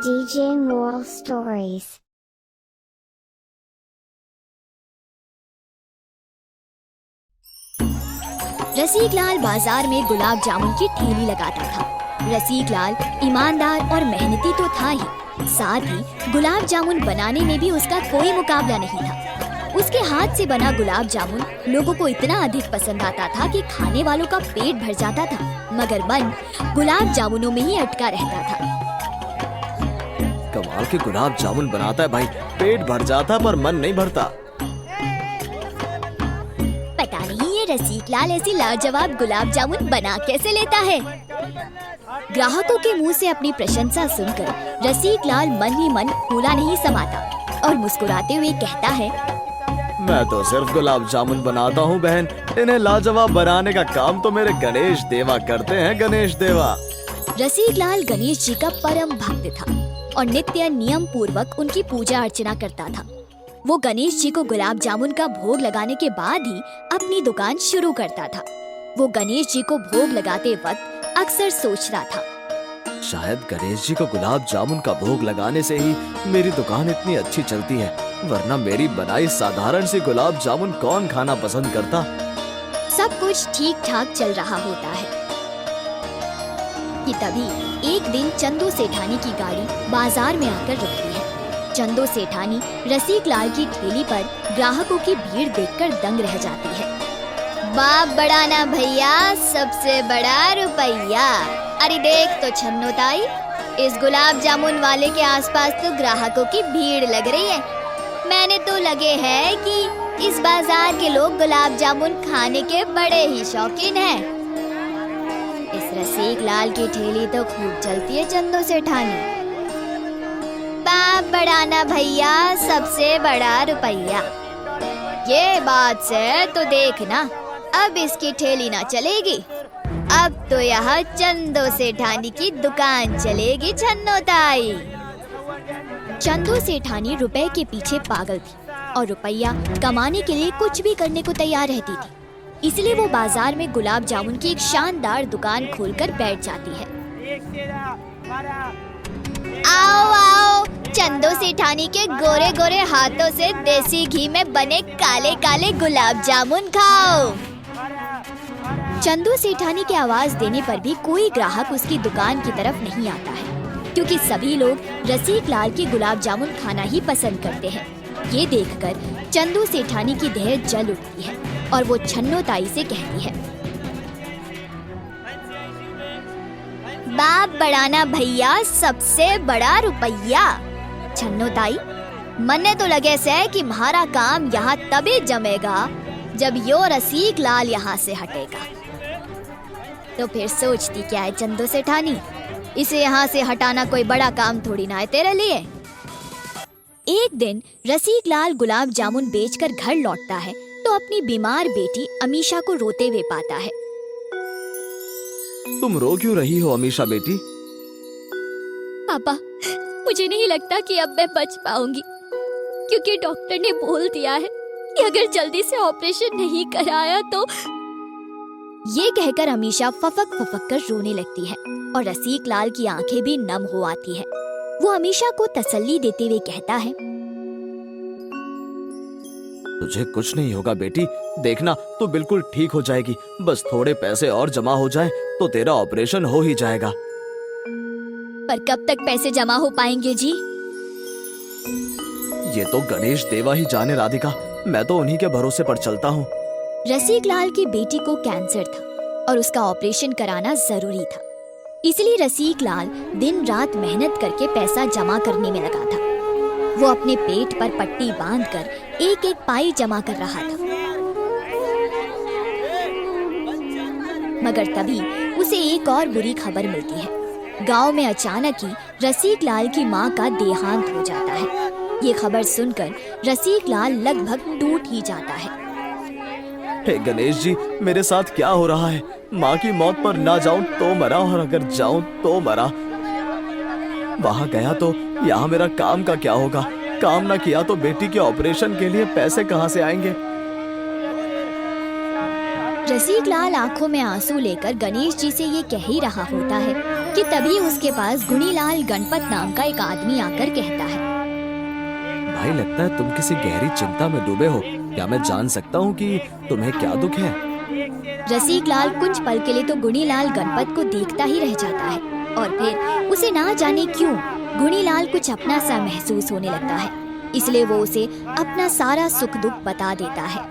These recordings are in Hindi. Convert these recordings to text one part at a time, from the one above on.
DJ Moral Stories. रसीकलाल बाजार में गुलाब जामुन की ठेली लगाता था। रसीकलाल ईमानदार और मेहनती तो था ही, साथ ही गुलाब जामुन बनाने में भी उसका कोई मुकाबला नहीं था। उसके हाथ से बना गुलाब जामुन लोगों को इतना अधिक पसंद आता था कि खाने वालों का पेट भर जाता था, मगर मन गुलाब जामुनों में ही अटका रहता था। कमाल के गुलाब जामुन बनाता है भाई, पेट भर जाता पर मन नहीं भरता। पता नहीं ये रसीकलाल ऐसी लाजवाब गुलाब जामुन बना कैसे लेता है। ग्राहकों के मुंह से अपनी प्रशंसा सुनकर रसीकलाल मन ही मन फूला नहीं समाता और मुस्कुराते हुए कहता है, मैं तो सिर्फ गुलाब जामुन बनाता हूँ बहन, इन्हें लाजवाब बनाने का काम तो मेरे गणेश देवा करते हैं। गणेश देवा। रसीकलाल गणेश जी का परम भक्त था और नित्य नियम पूर्वक उनकी पूजा अर्चना करता था। वो गणेश जी को गुलाब जामुन का भोग लगाने के बाद ही अपनी दुकान शुरू करता था। वो गणेश जी को भोग लगाते वक्त अक्सर सोचता था, शायद गणेश जी को गुलाब जामुन का भोग लगाने से ही मेरी दुकान इतनी अच्छी चलती है, वरना मेरी बनाई साधारण सी गुलाब जामुन कौन खाना पसंद करता। सब कुछ ठीक ठाक चल रहा होता है कि तभी एक दिन चंदू सेठानी की गाड़ी बाजार में आकर रुकती है। चंदू सेठानी रसीकलाल की ठेली पर ग्राहकों की भीड़ देखकर दंग रह जाती है। बाप बढ़ाना भैया, सबसे बड़ा रुपया। अरे देख तो छन्नो ताई, इस गुलाब जामुन वाले के आसपास तो ग्राहकों की भीड़ लग रही है। मैंने तो लगे है कि इस बाजार के लोग गुलाब जामुन खाने के बड़े ही शौकीन हैं। इस रसीकलाल की ठेली तो खूब चलती है चंदू सेठानी। बाप बढ़ाना भैया, सबसे बड़ा रुपया। ये बात से तो देखना, अब इसकी ठेली ना चलेगी, अब तो यहाँ चंदू सेठानी की दुकान चलेगी छन्नो ताई। चंदू सेठानी रुपए के पीछे पागल थी और रुपया कमाने के लिए कुछ भी करने को तैयार रहती थी। इसलिए वो बाजार में गुलाब जामुन की एक शानदार दुकान खोलकर बैठ जाती है। आओ आओ, चंदू सेठानी के गोरे गोरे हाथों से देसी घी में बने काले काले गुलाब जामुन खाओ। चंदू सेठानी की आवाज देने पर भी कोई ग्राहक उसकी दुकान की तरफ नहीं आता है, क्योंकि सभी लोग रसीकलाल की गुलाब जामुन खाना ही पसंद करते हैं। ये देखकर चंदू सेठानी की देह जल उठती है और वो छन्नो ताई से कहती है, बाप बढ़ाना भैया, सबसे बड़ा रुपया। छन्नो ताई, मन्ने तो लगे से कि हमारा काम यहाँ तभी जमेगा जब यो रसीकलाल यहाँ से हटेगा। तो फिर सोचती क्या है चंदू सेठानी, इसे यहाँ से हटाना कोई बड़ा काम थोड़ी ना है तेरे लिए। एक दिन रसीकलाल गुलाब जामुन बेचकर घर लौटता है तो अपनी बीमार बेटी अमीशा को रोते हुए पाता है। तुम रो क्यों रही हो अमीशा बेटी? पापा, मुझे नहीं लगता कि अब मैं बच पाऊंगी, क्योंकि डॉक्टर ने बोल दिया है कि अगर जल्दी से ऑपरेशन नहीं कराया तो। ये कहकर अमीशा फफक फफक कर रोने लगती है और रसीकलाल की आंखें भी नम हो आती है। वो अमीशा को तसल्ली देते हुए कहता है, तुझे कुछ नहीं होगा बेटी, देखना तू बिल्कुल ठीक हो जाएगी। बस थोड़े पैसे और जमा हो जाएं तो तेरा ऑपरेशन हो ही जाएगा। पर कब तक पैसे जमा हो पाएंगे जी? ये तो गणेश देवा ही जाने राधिका, मैं तो उन्हीं के भरोसे पर चलता हूँ। रसीकलाल की बेटी को कैंसर था और उसका ऑपरेशन कराना जरूरी था, इसलिए रसीकलाल दिन रात मेहनत करके पैसा जमा करने में लगा था। वो अपने पेट पर पट्टी बांधकर एक एक पाई जमा कर रहा था, मगर तभी उसे एक और बुरी खबर मिलती है। गांव में अचानक ही रसीकलाल की माँ का देहांत हो जाता है। ये खबर सुनकर रसीकलाल लगभग टूट ही जाता है। हे गणेश जी, मेरे साथ क्या हो रहा है? माँ की मौत पर ना जाऊं तो मरा और अगर जाऊं तो मरा। वहाँ गया तो यहाँ मेरा काम का क्या होगा? काम ना किया तो बेटी के ऑपरेशन के लिए पैसे कहाँ से आएंगे? रसिकलाल आंखों में आंसू लेकर गणेश जी से ये कह ही रहा होता है कि तभी उसके पास गुणीलाल गणपत नाम का एक आदमी आकर कहता है, भाई लगता है तुम किसी गहरी चिंता में डूबे हो। क्या मैं जान सकता हूँ कि तुम्हें क्या दुख है? रसिकलाल कुछ पल के लिए तो गुणीलाल गणपत को देखता ही रह जाता है और फिर उसे ना जाने क्यों गुणीलाल कुछ अपना सा महसूस होने लगता है, इसलिए वो उसे अपना सारा सुख दुख बता देता है।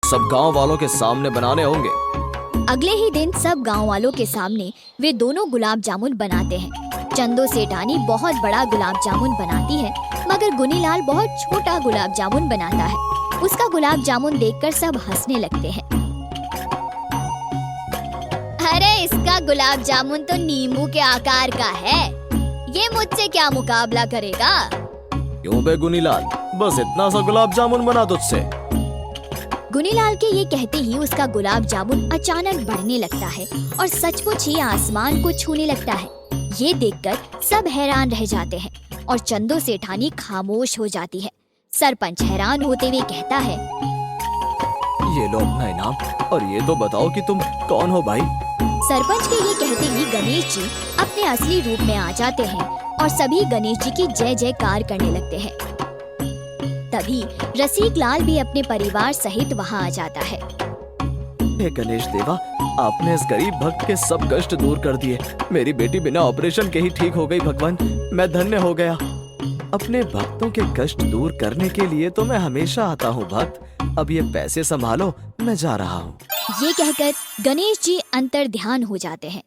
सब गांव वालों के सामने बनाने होंगे। अगले ही दिन सब गांव वालों के सामने वे दोनों गुलाब जामुन बनाते हैं। चंदो सेठानी बहुत बड़ा गुलाब जामुन बनाती है, मगर गुनीलाल बहुत छोटा गुलाब जामुन बनाता है। उसका गुलाब जामुन देखकर सब हंसने लगते हैं। अरे इसका गुलाब जामुन तो नींबू के आकार का है, ये मुझसे क्या मुकाबला करेगा? क्यों बे गुनीलाल, बस इतना सा गुलाब जामुन बना तुझसे। गुनीलाल के ये कहते ही उसका गुलाब जामुन अचानक बढ़ने लगता है और सचमुच ही आसमान को छूने लगता है। ये देखकर सब हैरान रह जाते हैं और चंदो सेठानी खामोश हो जाती है। सरपंच हैरान होते हुए कहता है, ये लो अपना इनाम, और ये तो बताओ कि तुम कौन हो भाई? सरपंच के ये कहते ही गणेश जी अपने असली रूप में आ जाते हैं और सभी गणेश जी की जय जयकार करने लगते हैं। तभी रसिक लाल भी अपने परिवार सहित वहाँ आ जाता है। हे गणेश देवा, आपने इस गरीब भक्त के सब कष्ट दूर कर दिए। मेरी बेटी बिना ऑपरेशन के ही ठीक हो गई। भगवान, मैं धन्य हो गया। अपने भक्तों के कष्ट दूर करने के लिए तो मैं हमेशा आता हूँ भक्त। अब ये पैसे संभालो, मैं जा रहा हूँ। ये कहकर गणेश जी अंतर ध्यान हो जाते हैं।